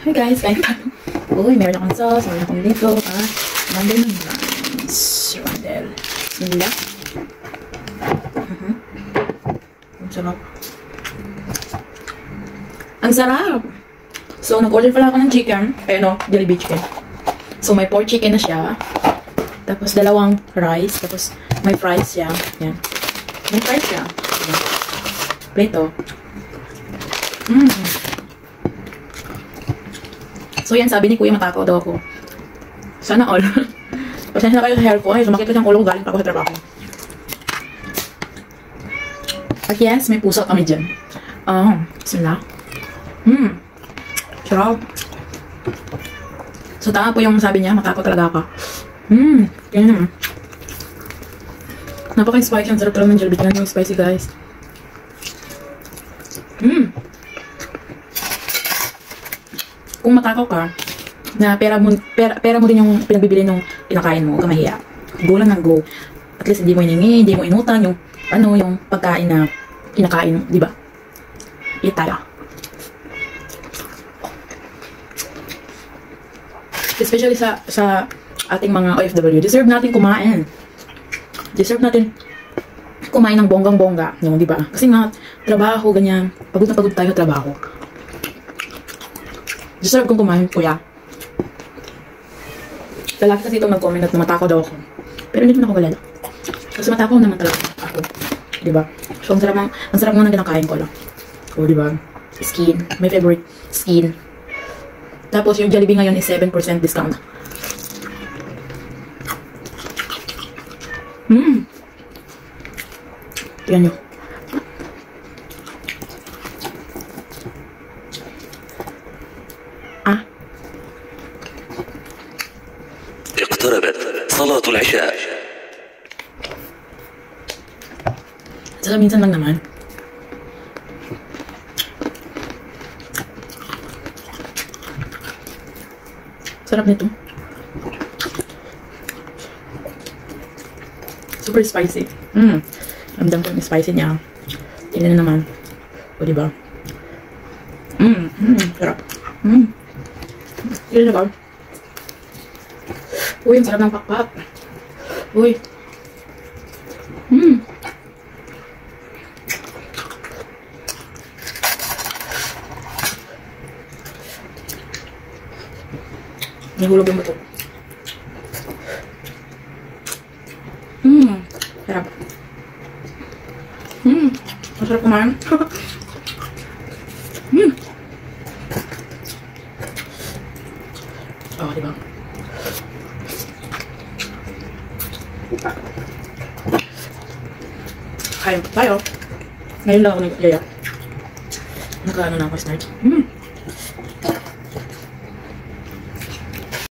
Hi guys, kain tayo. Uy, meron akong sauce, meron akong dito, ha? Mandel ng rice. Mandel. Bismillah. Ang sarap. Ang sarap! So, nag-order pala ako ng chicken. No, Jollibee chicken. So, may pork chicken na siya. Tapos, dalawang rice. Tapos, may fries siya. Yan. May fries siya. Yan. Prito. So yan, sabi ni Kuya, matakaw daw ako. Sana all. Pasensya na kayo sa hair ko. Ay, sumakit ko siyang ulo, galing pa ako sa trabaho. At yes, may puso kami dyan. Bismillah. Sarap. So tama po yung sabi niya, matakaw talaga ako. Yan. Napaka-spicy. Ang sarap talaga ng Jollibee. Tingnan yung spicy, guys. Kung matakaw ka, na pera mo din yung pinagbibili nung kinakain mo, huwag ka mahiya. Go lang ng go. At least hindi mo hiningi, hindi mo inutang yung yung pagkain na kinakain mo, di ba? Eat tayo. Especially sa ating mga OFW, deserve natin kumain. Deserve natin kumain ng bonggang-bongga, di ba? Kasi nga, trabaho, ganyan. Pagod na pagod tayo sa trabaho. Deserve kong kumain, kuya. Lalaki kasi itong nag-comment at matakaw daw ako. Pero hindi naman ako galala. Kasi matakaw naman talaga ako. Diba? So, ang sarap nga ng kinakain ko lang. O, diba? Skin. My favorite skin. Tapos, yung Jollibee ngayon is 7% discount. Tignan nyo. اقتربت صلاة العشاء. Saka minsan lang naman. Sarap nito. Super spicy. Ramdam ko yung spicy niya. Tingnan na naman. O, diba? Sarap. Tingnan na ba? Uy, ang sarap ng pakpak. Uy. Nahulog yung buto. Sarap. Masarap kumain. Oh, diba? Kain tayo. Ngayon lang ako nag-yaya. Naka-ano na ako start.